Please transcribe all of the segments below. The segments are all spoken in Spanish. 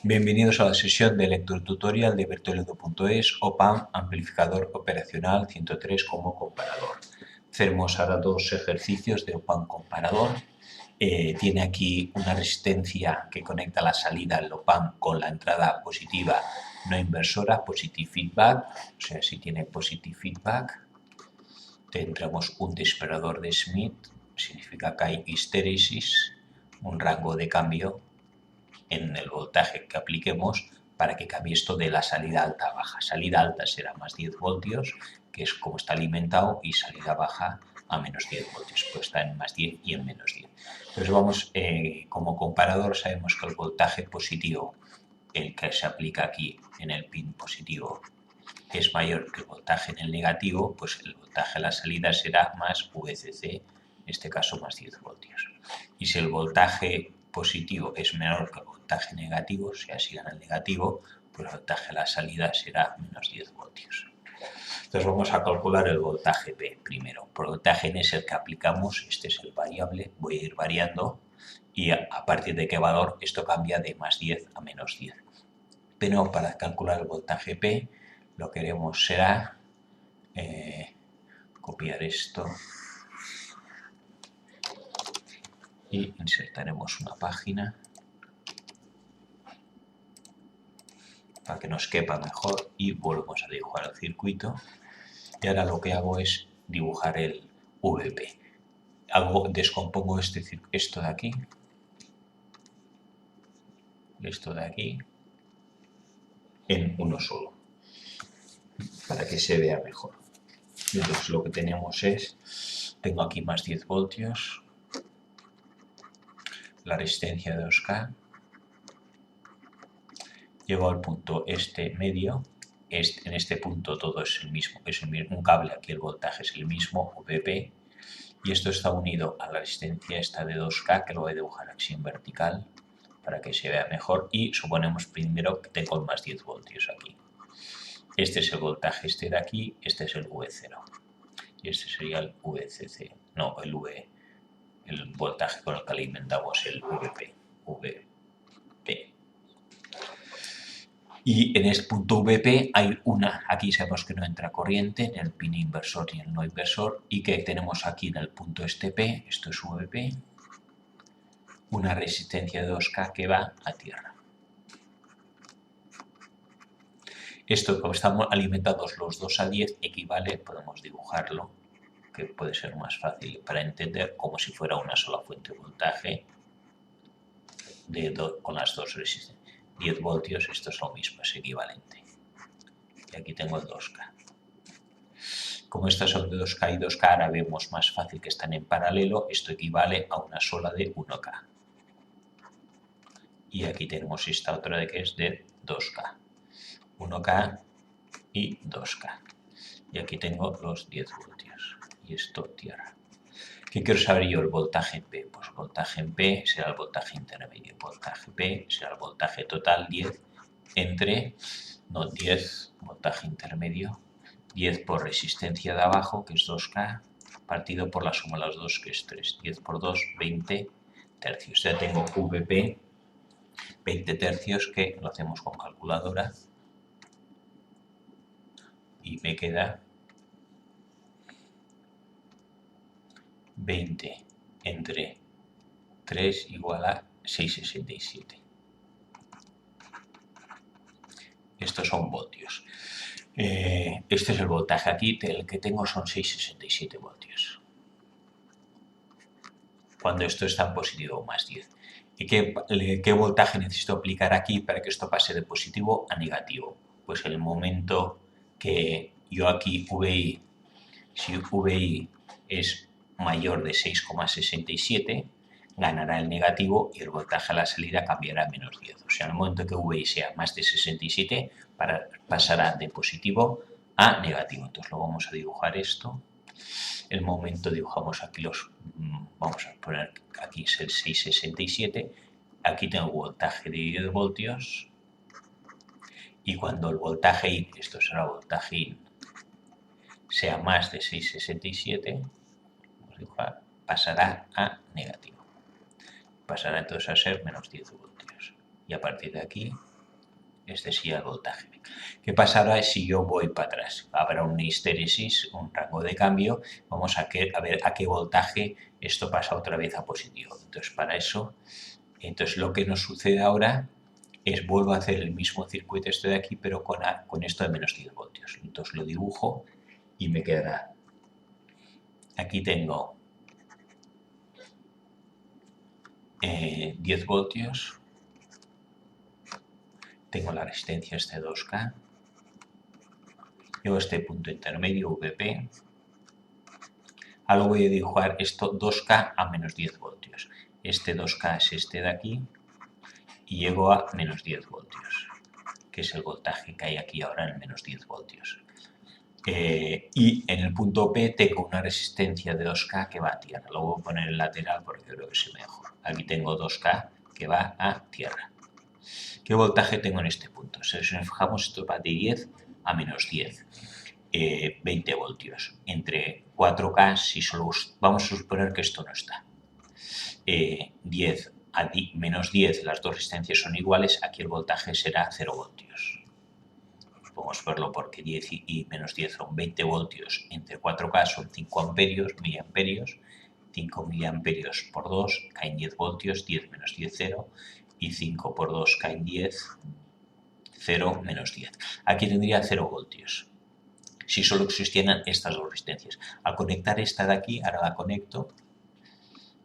Bienvenidos a la sesión de lectotutorial de Bertoledo.es OPAM amplificador operacional 103 como comparador. Hacemos ahora dos ejercicios de OPAM comparador. Tiene aquí una resistencia que conecta la salida del OPAM con la entrada positiva no inversora, positive feedback, o sea, si tiene positive feedback, tendremos un disparador de Schmidt, significa que hay histéresis, un rango de cambio en el voltaje que apliquemos para que cambie esto de la salida alta a baja. Salida alta será más 10 voltios, que es como está alimentado, y salida baja a menos 10 voltios, pues está en más 10 y en menos 10. Entonces vamos, como comparador sabemos que el voltaje positivo, el que se aplica aquí en el pin positivo, es mayor que el voltaje en el negativo, pues el voltaje a la salida será más VCC, en este caso más 10 voltios. Y si el voltaje positivo es menor que el voltaje negativo, o sea, si gana el negativo, pues el voltaje a la salida será menos 10 voltios. Entonces vamos a calcular el voltaje P primero. Por voltaje N es el que aplicamos, este es el variable, voy a ir variando y a partir de qué valor esto cambia de más 10 a menos 10. Pero para calcular el voltaje P lo que haremos será copiar esto y insertaremos una página para que nos quepa mejor y volvemos a dibujar el circuito. Y ahora lo que hago es dibujar el VP. Descompongo esto de aquí, en uno solo, para que se vea mejor. Entonces lo que tenemos es, tengo aquí más 10 voltios, la resistencia de 2K, llego al punto medio, en este punto todo es el mismo, un cable, aquí el voltaje es el mismo, VP, y esto está unido a la resistencia esta de 2K, que lo voy a dibujar así en vertical, para que se vea mejor, y suponemos primero que tengo el más 10 voltios aquí. Este es el voltaje de aquí, este es el V0, y este sería el VCC, no, el voltaje con el que alimentamos el VP. Y en este punto VP hay aquí sabemos que no entra corriente en el pin inversor y el no inversor, y que tenemos aquí en el punto P, esto es VP, una resistencia de 2K que va a tierra. Esto, como estamos alimentados los dos a 10, equivale, podemos dibujarlo, que puede ser más fácil para entender, como si fuera una sola fuente de voltaje con las dos resistencias. 10 voltios, esto es lo mismo, es equivalente. Y aquí tengo el 2K. Como estas son de 2K y 2K, ahora vemos más fácil que están en paralelo, esto equivale a una sola de 1K. Y aquí tenemos esta otra de que es de 2K. 1K y 2K. Y aquí tengo los 10 voltios. Y esto tierra. ¿Qué quiero saber yo? El voltaje en P. Pues el voltaje en P será el voltaje intermedio. Voltaje P será el voltaje total 10 entre, no 10, voltaje intermedio, 10 por resistencia de abajo, que es 2K, partido por la suma de las dos, que es 3. 10 por 2, 20 tercios. Ya tengo VP, 20 tercios, que lo hacemos con calculadora. Y me queda 20 entre 3 igual a 6,67. Estos son voltios. Este es el voltaje aquí, el que tengo son 6,67 voltios. Cuando esto está en positivo, más 10. ¿Y qué voltaje necesito aplicar aquí para que esto pase de positivo a negativo? Pues el momento que yo aquí VI, si VI es mayor de 6,67, ganará el negativo y el voltaje a la salida cambiará a menos 10. O sea, en el momento que VI sea más de 67, pasará de positivo a negativo. Entonces lo vamos a dibujar esto. El momento dibujamos aquí vamos a poner aquí es el 6,67. Aquí tengo voltaje de 10 voltios. Y cuando el voltaje IN, esto será voltaje IN, sea más de 6,67, pasará a negativo. Pasará entonces a ser menos 10 voltios. Y a partir de aquí Este sería el voltaje. ¿Qué pasará si yo voy para atrás? Habrá una histéresis, un rango de cambio. Vamos a ver a qué voltaje esto pasa otra vez a positivo. Entonces, para eso, lo que nos sucede ahora es vuelvo a hacer el mismo circuito este de aquí, pero con esto de menos 10 voltios. Entonces lo dibujo y me quedará. Aquí tengo 10 voltios. Tengo la resistencia este 2K. Llevo este punto intermedio VP. Ahora voy a dibujar esto 2K a menos 10 voltios. Este 2K es este de aquí y llego a menos 10 voltios, que es el voltaje que hay aquí ahora en menos 10 voltios. Y en el punto P tengo una resistencia de 2K que va a tierra. Lo voy a poner en lateral porque creo que se ve mejor. Aquí tengo 2K que va a tierra. ¿Qué voltaje tengo en este punto? Si nos fijamos, esto va de 10 a menos 10. 20 voltios. Entre 4K, si solo vamos a suponer que esto no está. 10 a menos 10, las dos resistencias son iguales, aquí el voltaje será 0 voltios. Podemos verlo porque 10 y menos 10 son 20 voltios, entre 4K son 5 amperios, miliamperios, 5 miliamperios por 2 caen 10 voltios, 10 menos 10, 0, y 5 por 2 caen 10, 0 menos 10. Aquí tendría 0 voltios. Si solo existieran estas dos resistencias. Al conectar esta de aquí, ahora la conecto.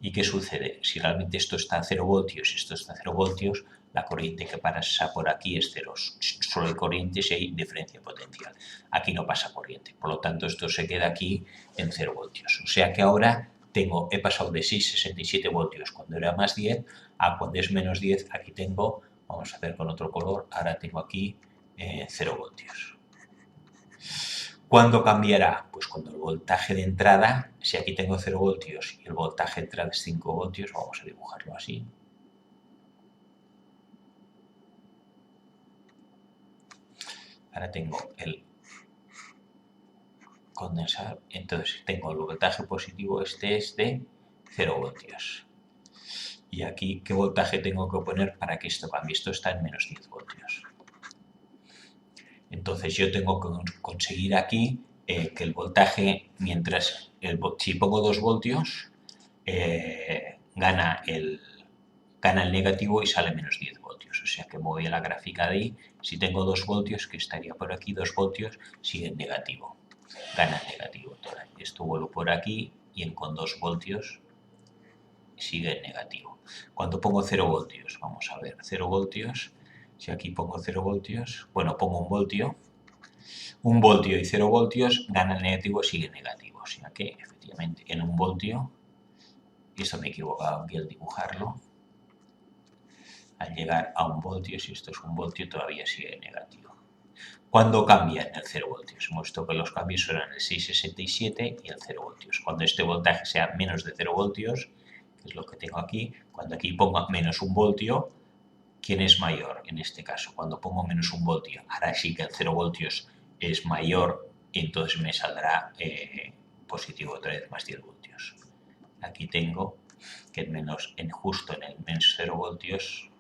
¿Y qué sucede? Si realmente esto está a 0 voltios y esto está a 0 voltios, la corriente que pasa por aquí es 0. Solo hay corriente si hay diferencia potencial. Aquí no pasa corriente. Por lo tanto, esto se queda aquí en 0 voltios. O sea que ahora he pasado de 6,67 voltios cuando era más 10 a cuando es menos 10. Aquí tengo, vamos a ver con otro color, ahora tengo aquí 0 voltios. ¿Cuándo cambiará? Pues cuando el voltaje de entrada, si aquí tengo 0 voltios y el voltaje de entrada es 5 voltios, vamos a dibujarlo así. Ahora tengo el condensador, entonces tengo el voltaje positivo, este es de 0 voltios. Y aquí, ¿qué voltaje tengo que poner para que esto cambie? Esto está en menos 10 voltios. Entonces yo tengo que conseguir aquí que el voltaje, si pongo 2 voltios, gana el negativo y sale menos 10 voltios. O sea que me voy a la gráfica de ahí. Si tengo 2 voltios, que estaría por aquí, 2 voltios, sigue en negativo. Gana el negativo. Esto vuelvo por aquí y con 2 voltios sigue en negativo. Cuando pongo 0 voltios, vamos a ver, 0 voltios. Si aquí pongo 0 voltios, bueno, pongo 1 voltio. 1 voltio y 0 voltios, gana el negativo, sigue negativo. O sea que, efectivamente, en 1 voltio, y esto me he equivocado aquí al dibujarlo, al llegar a 1 voltio, si esto es 1 voltio, todavía sigue negativo. ¿Cuándo cambia en el 0 voltios? Hemos visto que los cambios serán el 6,67 y el 0 voltios. Cuando este voltaje sea menos de 0 voltios, que es lo que tengo aquí, cuando aquí ponga menos 1 voltio, ¿quién es mayor en este caso? Cuando pongo menos 1 voltio, ahora sí que el 0 voltios es mayor, entonces me saldrá positivo otra vez más 10 voltios. Aquí tengo que justo en el menos 0 voltios,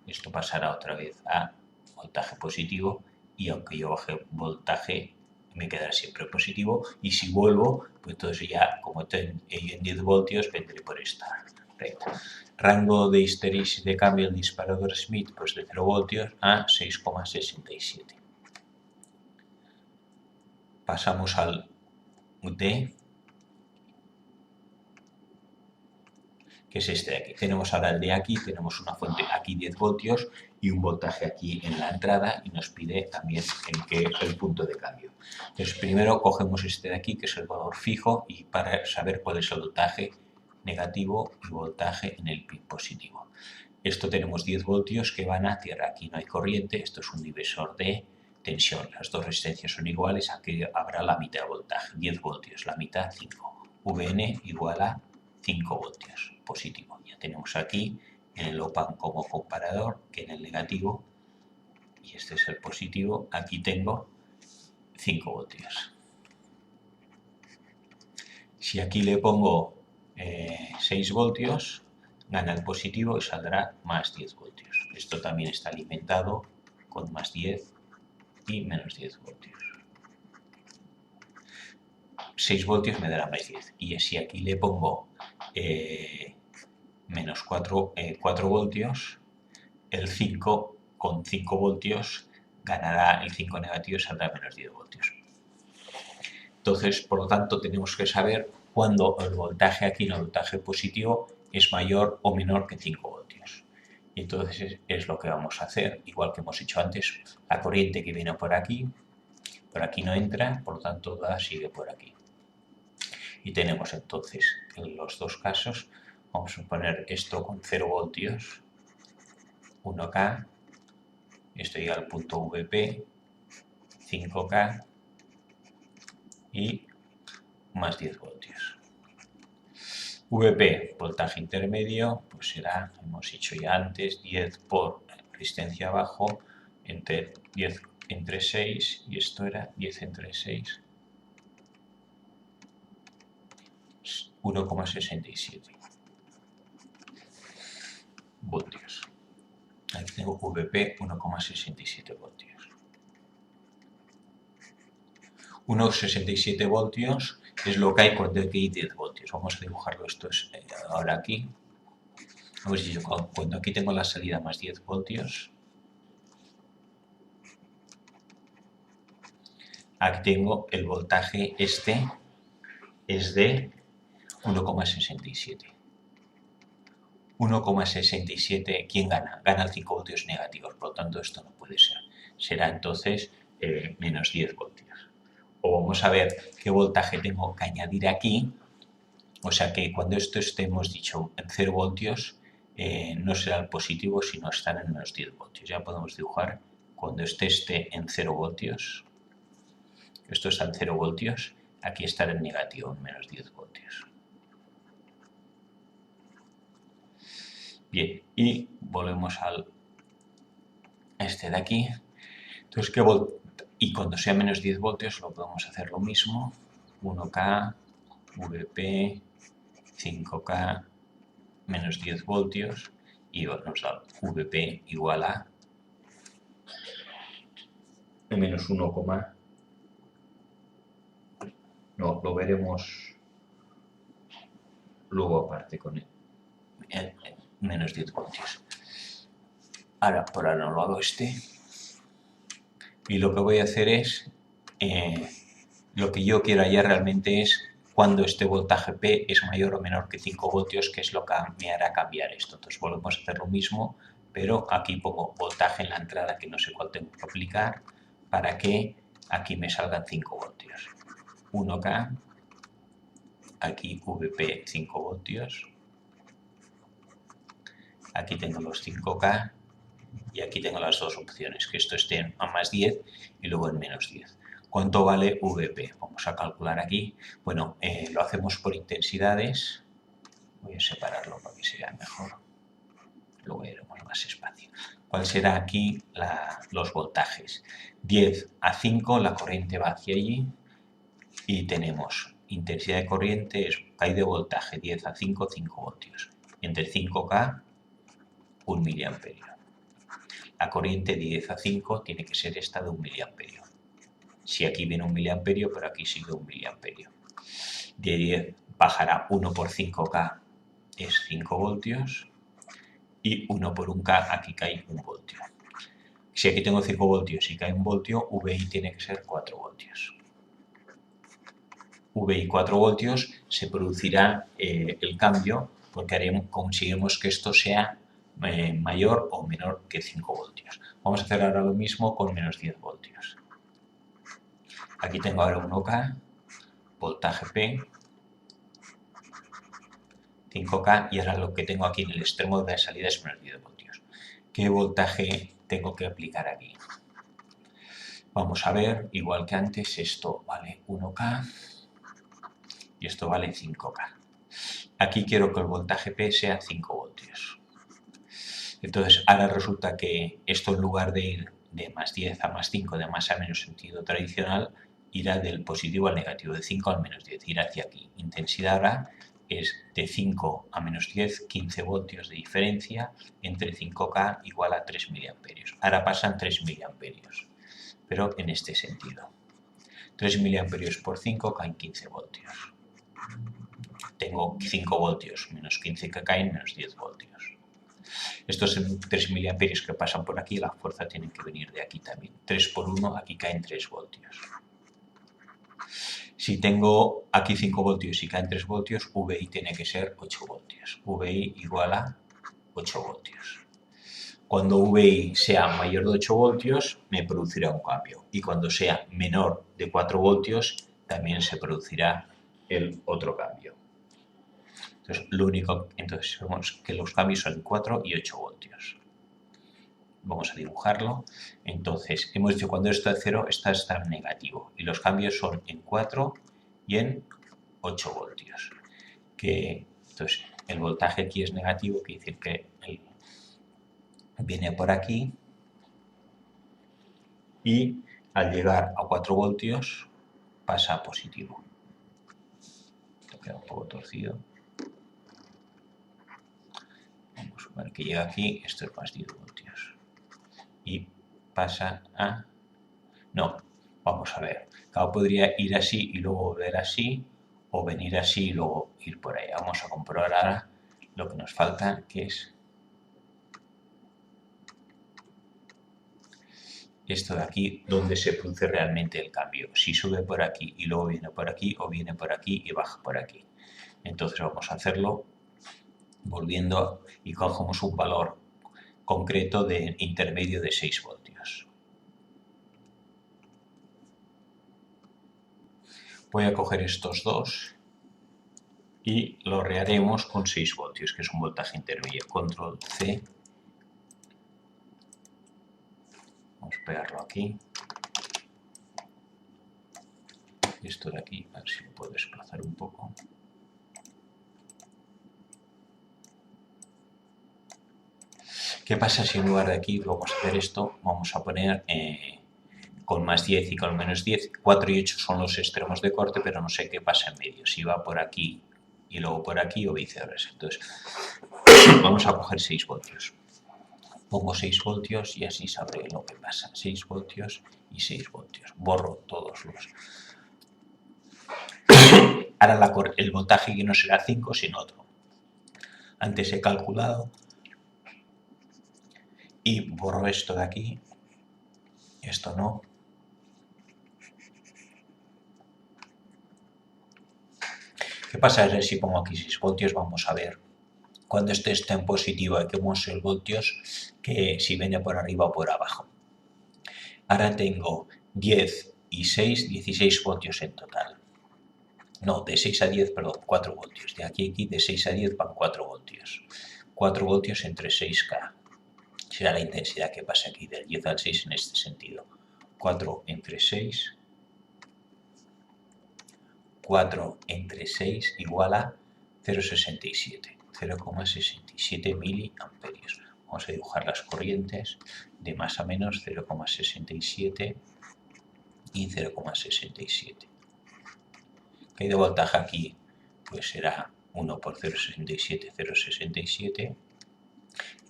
esto pasará otra vez a voltaje positivo y aunque yo baje voltaje, me quedará siempre positivo y si vuelvo, pues entonces ya como estoy en 10 voltios, vendré por esta recta. Rango de histéresis de cambio del disparador Smith, pues de 0 voltios a 6,67. Pasamos al D, que es este de aquí. Tenemos ahora el de aquí, tenemos una fuente aquí 10 voltios y un voltaje aquí en la entrada y nos pide también el punto de cambio. Entonces primero cogemos este de aquí, que es el valor fijo, y para saber cuál es el voltaje negativo y voltaje en el pic positivo. Esto tenemos 10 voltios que van a tierra, aquí no hay corriente, esto es un divisor de tensión, las dos resistencias son iguales, aquí habrá la mitad de voltaje, 10 voltios, la mitad 5, Vn igual a 5 voltios positivo. Ya tenemos aquí en el op-amp como comparador que en el negativo, y este es el positivo, aquí tengo 5 voltios. Si aquí le pongo 6 voltios, gana el positivo y saldrá más 10 voltios. Esto también está alimentado con más 10 y menos 10 voltios. 6 voltios me dará más 10. Y si aquí le pongo menos 4 voltios, el 5 con 5 voltios ganará el 5 negativo y saldrá menos 10 voltios. Entonces, por lo tanto, tenemos que saber cuándo el voltaje aquí, el voltaje positivo, es mayor o menor que 5 voltios. Y entonces es lo que vamos a hacer, igual que hemos hecho antes, la corriente que viene por aquí no entra, por lo tanto la sigue por aquí. Y tenemos entonces, en los dos casos, vamos a poner esto con 0 voltios, 1K, esto llega al punto VP, 5K y más 10 voltios. VP, voltaje intermedio, pues será, hemos dicho ya antes, 10 por resistencia abajo, entre 10 entre 6, y esto era 10 entre 6, 1,67 voltios. Aquí tengo VP 1,67 voltios. 1,67 voltios es lo que hay cuando hay 10 voltios. Vamos a dibujarlo esto ahora aquí. Hemos dicho, cuando aquí tengo la salida más 10 voltios, aquí tengo el voltaje este, es de 1,67. 1,67, ¿quién gana? Gana el 5 voltios negativos, por lo tanto esto no puede ser. Será entonces menos 10 voltios. O vamos a ver qué voltaje tengo que añadir aquí. O sea que cuando esto esté, hemos dicho, en 0 voltios, no será el positivo, sino estará en menos 10 voltios. Ya podemos dibujar cuando esté en 0 voltios. Esto está en 0 voltios, aquí estará en negativo, en menos 10 voltios. Bien, y volvemos al este de aquí. Entonces, y cuando sea menos 10 voltios, lo podemos hacer lo mismo. 1K, VP, 5K, menos 10 voltios, y nos da VP igual a menos 1, no, lo veremos luego aparte con menos 10 voltios. Ahora, por ahora no lo hago y lo que voy a hacer es, lo que yo quiero hallar realmente es cuando este voltaje P es mayor o menor que 5 voltios, que es lo que me hará cambiar esto. Entonces volvemos a hacer lo mismo, pero aquí pongo voltaje en la entrada, que no sé cuál tengo que aplicar, para que aquí me salgan 5 voltios. 1K, aquí VP 5 voltios, aquí tengo los 5K, y aquí tengo las dos opciones, que esto esté a más 10 y luego en menos 10. ¿Cuánto vale VP? Vamos a calcular aquí. Bueno, lo hacemos por intensidades. Voy a separarlo para que se vea mejor. Luego iremos más espacio. ¿Cuál será aquí los voltajes? 10 a 5, la corriente va hacia allí. Y tenemos intensidad de corriente, hay de voltaje 10 a 5, 5 voltios. Entre 5K, 1 miliamperio. La corriente de 10 a 5 tiene que ser esta de 1 miliamperio. Si aquí viene 1 miliamperio, pero aquí sigue 1 miliamperio. De 10 bajará 1 por 5K, es 5 voltios. Y 1 por 1K, aquí cae 1 voltio. Si aquí tengo 5 voltios y cae 1 voltio, VI tiene que ser 4 voltios. VI 4 voltios, se producirá el cambio porque conseguimos que esto sea mayor o menor que 5 voltios. Vamos a hacer ahora lo mismo con menos 10 voltios. Aquí tengo ahora 1K, voltaje P, 5K, y ahora lo que tengo aquí en el extremo de salida es menos 10 voltios. ¿Qué voltaje tengo que aplicar aquí? Vamos a ver, igual que antes, esto vale 1K y esto vale 5K. Aquí quiero que el voltaje P sea 5 voltios. Entonces, ahora resulta que esto, en lugar de ir de más 10 a más 5, de más a menos sentido tradicional, irá del positivo al negativo, de 5 al menos 10, irá hacia aquí. Intensidad ahora es de 5 a menos 10, 15 voltios de diferencia, entre 5K igual a 3 miliamperios. ahora pasan 3 miliamperios, pero en este sentido. 3 miliamperios por 5 caen 15 voltios. Tengo 5 voltios menos 15 que caen, menos 10 voltios. Estos 3 miliamperios que pasan por aquí, la fuerza tiene que venir de aquí también. 3 por 1, aquí caen 3 voltios. Si tengo aquí 5 voltios y caen 3 voltios, VI tiene que ser 8 voltios. VI igual a 8 voltios. Cuando VI sea mayor de 8 voltios, me producirá un cambio. Y cuando sea menor de 4 voltios, también se producirá el otro cambio. Entonces, vemos que los cambios son 4 y 8 voltios. Vamos a dibujarlo. Entonces, hemos dicho cuando esto es 0, está en negativo. Y los cambios son en 4 y en 8 voltios. Entonces, el voltaje aquí es negativo, quiere decir que viene por aquí. Y al llegar a 4 voltios, pasa a positivo. Esto queda un poco torcido. Vamos a ver que llega aquí, esto es más 10 voltios. Y pasa a... No, vamos a ver. Claro, podría ir así y luego volver así, o venir así y luego ir por ahí. Vamos a comprobar ahora lo que nos falta, que es esto de aquí, donde se produce realmente el cambio. Si sube por aquí y luego viene por aquí, o viene por aquí y baja por aquí. Entonces vamos a hacerlo volviendo y cogemos un valor concreto de intermedio de 6 voltios. Voy a coger estos dos y lo reharemos con 6 voltios, que es un voltaje intermedio. Control C. Vamos a pegarlo aquí. Esto de aquí, a ver si lo puedo desplazar un poco. ¿Qué pasa si en lugar de aquí vamos a hacer esto? Vamos a poner con más 10 y con menos 10. 4 y 8 son los extremos de corte, pero no sé qué pasa en medio. Si va por aquí y luego por aquí o viceversa. Entonces, vamos a coger 6 voltios. Pongo 6 voltios y así sabré lo que pasa. 6 voltios y 6 voltios. Borro todos los... Ahora el voltaje que no será 5, sino otro. Antes he calculado y borro esto de aquí. Esto no. ¿Qué pasa si pongo aquí 6 voltios? Vamos a ver. Cuando este está en positivo hay que mostrar voltios, que si viene por arriba o por abajo. Ahora tengo 10 y 6, 16 voltios en total. No, de 6 a 10, perdón, 4 voltios. De aquí a aquí, de 6 a 10 van 4 voltios. 4 voltios entre 6K. Será la intensidad que pasa aquí, del 10 al 6 en este sentido. 4 entre 6. 4 entre 6 igual a 0,67. 0,67 miliamperios. Vamos a dibujar las corrientes de más a menos, 0,67 y 0,67. ¿Qué hay de voltaje aquí? Pues será 1 por 0,67, 0,67,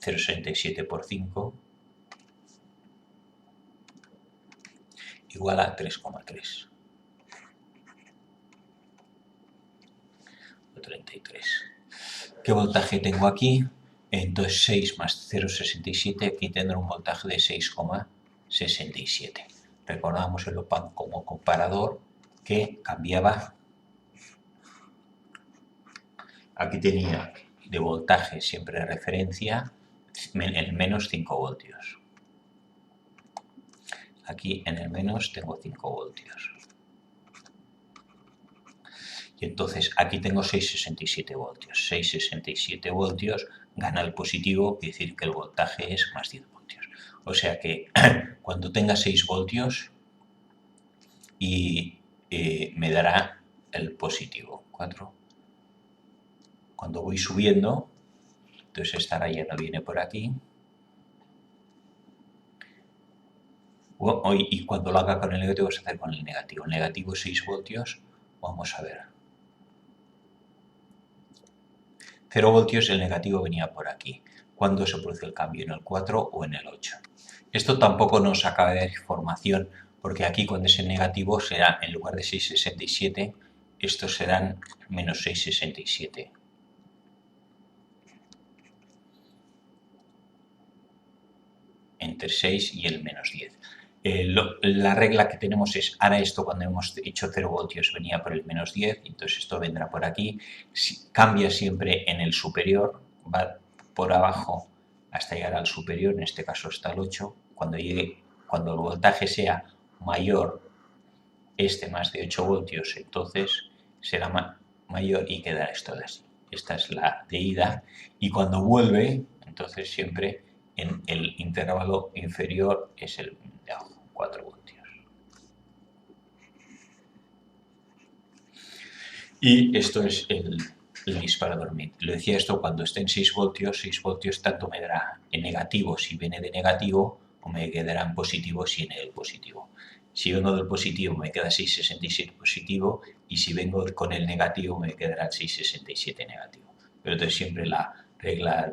0,67 por 5, igual a 3,3. 33. ¿Qué voltaje tengo aquí? Entonces 6 más 0,67, aquí tendré un voltaje de 6,67. Recordamos el OPAMP como comparador que cambiaba. Aquí tenía de voltaje siempre de referencia en menos 5 voltios. Aquí en el menos tengo 5 voltios. Y entonces aquí tengo 6,67 voltios. 6,67 voltios gana el positivo, quiere decir que el voltaje es más 10 voltios. O sea que cuando tenga 6 voltios y me dará el positivo. 4. Cuando voy subiendo, entonces esta raya no viene por aquí. Y cuando lo haga con el negativo, vas a hacer con el negativo. El negativo 6 voltios, vamos a ver. 0 voltios, el negativo venía por aquí. ¿Cuándo se produce el cambio? ¿En el 4 o en el 8? Esto tampoco nos acaba de dar información, porque aquí cuando es en negativo será, en lugar de 6,67, estos serán menos 6,67. Entre 6 y el menos 10. La regla que tenemos es, ahora esto cuando hemos hecho 0 voltios venía por el menos 10, entonces esto vendrá por aquí, cambia siempre en el superior, va por abajo hasta llegar al superior, en este caso hasta el 8, cuando el voltaje sea mayor, más de 8 voltios, entonces será mayor y quedará esto de así. Esta es la de ida, y cuando vuelve, entonces siempre en el intervalo inferior es el de abajo, 4 voltios. Y esto es el disparador mid. Lo decía esto cuando esté en 6 voltios tanto me dará en negativo si viene de negativo o me quedará en positivo si viene del positivo. Si vengo del positivo me queda 6,67 positivo y si vengo con el negativo me quedará 6,67 negativo. Pero entonces siempre la regla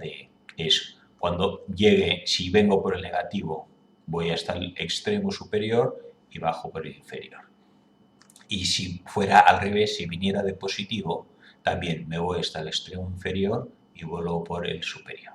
es cuando llegue, si vengo por el negativo voy hasta el extremo superior y bajo por el inferior. Y si fuera al revés, si viniera de positivo, también me voy hasta el extremo inferior y vuelvo por el superior.